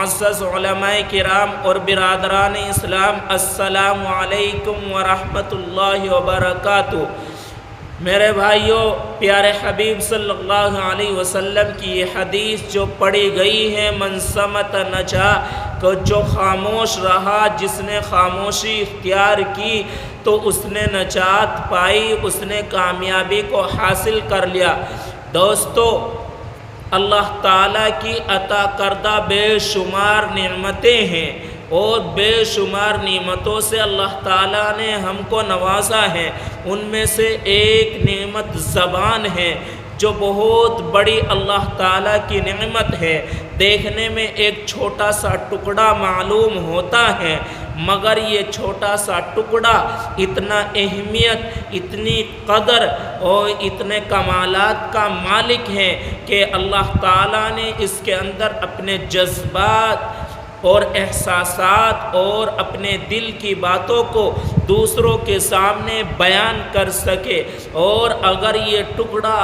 معزز علماء کرام اور برادران اسلام، السلام علیکم ورحمۃ اللہ وبرکاتہ۔ میرے بھائیوں، پیارے حبیب صلی اللہ علیہ وسلم کی یہ حدیث جو پڑھی گئی ہے، من صمت نجا، کہ جو خاموش رہا، جس نے خاموشی اختیار کی تو اس نے نجات پائی، اس نے کامیابی کو حاصل کر لیا۔ دوستو، اللہ تعالیٰ کی عطا کردہ بے شمار نعمتیں ہیں، اور بے شمار نعمتوں سے اللہ تعالیٰ نے ہم کو نوازا ہے۔ ان میں سے ایک نعمت زبان ہے، جو بہت بڑی اللہ تعالیٰ کی نعمت ہے۔ دیکھنے میں ایک چھوٹا سا ٹکڑا معلوم ہوتا ہے، مگر یہ چھوٹا سا ٹکڑا اتنا اہمیت، اتنی قدر اور اتنے کمالات کا مالک ہے کہ اللہ تعالیٰ نے اس کے اندر اپنے جذبات اور احساسات اور اپنے دل کی باتوں کو دوسروں کے سامنے بیان کر سکے۔ اور اگر یہ ٹکڑا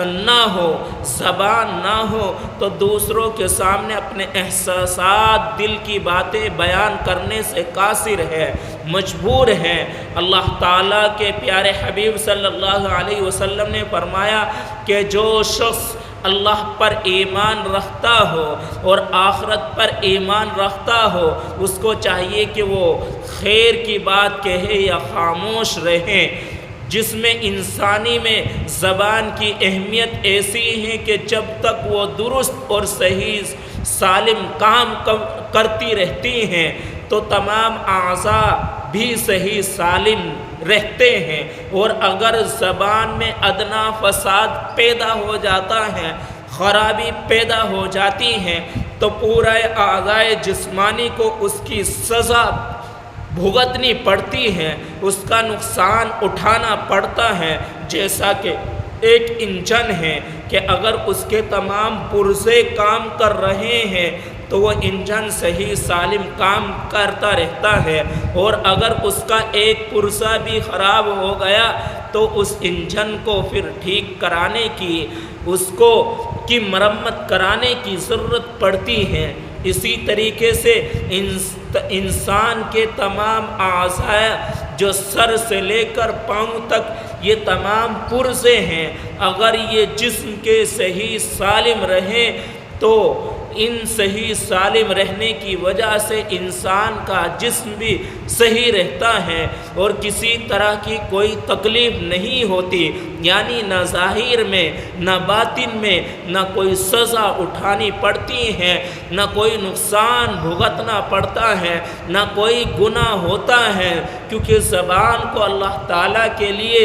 نہ ہو، زبان نہ ہو، تو دوسروں کے سامنے اپنے احساسات، دل کی باتیں بیان کرنے سے قاصر ہے، مجبور ہے۔ اللہ تعالیٰ کے پیارے حبیب صلی اللہ علیہ وسلم نے فرمایا کہ جو شخص اللہ پر ایمان رکھتا ہو اور آخرت پر ایمان رکھتا ہو، اس کو چاہیے کہ وہ خیر کی بات کہے یا خاموش رہے۔ جس میں انسانی میں زبان کی اہمیت ایسی ہے کہ جب تک وہ درست اور صحیح سالم کام کرتی رہتی ہیں تو تمام اعضاء بھی صحیح سالم رہتے ہیں، اور اگر زبان میں ادنا فساد پیدا ہو جاتا ہے، خرابی پیدا ہو جاتی ہے، تو پورے اعضائے جسمانی کو اس کی سزا بھگتنی پڑتی ہے، اس کا نقصان اٹھانا پڑتا ہے۔ جیسا کہ ایک انجن ہے کہ اگر اس کے تمام پرزے کام کر رہے ہیں تو وہ انجن صحیح سالم کام کرتا رہتا ہے، اور اگر اس کا ایک پرزہ بھی خراب ہو گیا تو اس انجن کو پھر ٹھیک کرانے کی، اس کو کی مرمت کرانے کی ضرورت پڑتی ہے۔ اسی طریقے سے انسان کے تمام اعضاء، جو سر سے لے کر پاؤں تک یہ تمام پرزے ہیں، اگر یہ جسم کے صحیح سالم رہیں تو ان صحیح سالم رہنے کی وجہ سے انسان کا جسم بھی صحیح رہتا ہے اور کسی طرح کی کوئی تکلیف نہیں ہوتی، یعنی نہ ظاہر میں نہ باطن میں نہ کوئی سزا اٹھانی پڑتی ہے، نہ کوئی نقصان بھگتنا پڑتا ہے، نہ کوئی گناہ ہوتا ہے، کیونکہ زبان کو اللہ تعالیٰ کے لیے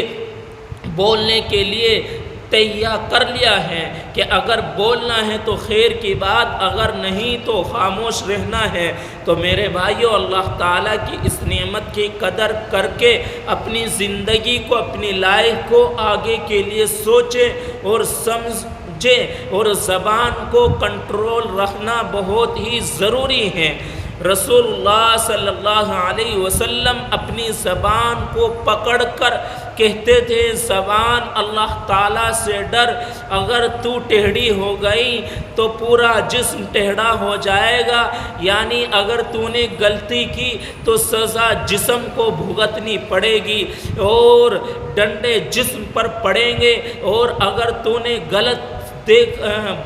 بولنے کے لیے تیار کر لیا ہے کہ اگر بولنا ہے تو خیر کی بات، اگر نہیں تو خاموش رہنا ہے۔ تو میرے بھائیو، اللہ تعالیٰ کی اس نعمت کی قدر کر کے اپنی زندگی کو، اپنی لائف کو آگے کے لیے سوچیں اور سمجھیں، اور زبان کو کنٹرول رکھنا بہت ہی ضروری ہے۔ رسول اللہ صلی اللہ علیہ وسلم اپنی زبان کو پکڑ کر کہتے تھے، زبان اللہ تعالیٰ سے ڈر، اگر تو ٹیڑھی ہو گئی تو پورا جسم ٹیڑھا ہو جائے گا، یعنی اگر تو نے غلطی کی تو سزا جسم کو بھگتنی پڑے گی اور ڈنڈے جسم پر پڑیں گے، اور اگر تو نے غلط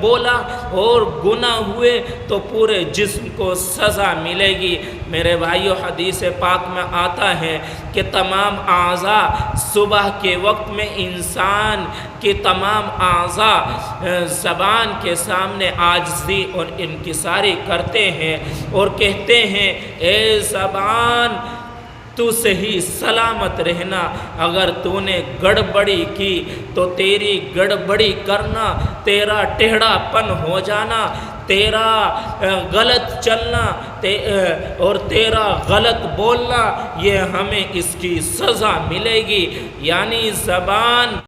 بولا اور گناہ ہوئے تو پورے جسم کو سزا ملے گی۔ میرے بھائیو، حدیث پاک میں آتا ہے کہ تمام اعضاء صبح کے وقت میں انسان کے تمام اعضاء زبان کے سامنے عاجزی اور انکساری کرتے ہیں اور کہتے ہیں، اے زبان تو صحیح سلامت رہنا، اگر تو نے گڑبڑی کی تو تیری گڑبڑی کرنا، تیرا ٹیڑھا پن ہو جانا، تیرا غلط چلنا اور تیرا غلط بولنا، یہ ہمیں اس کی سزا ملے گی۔ یعنی زبان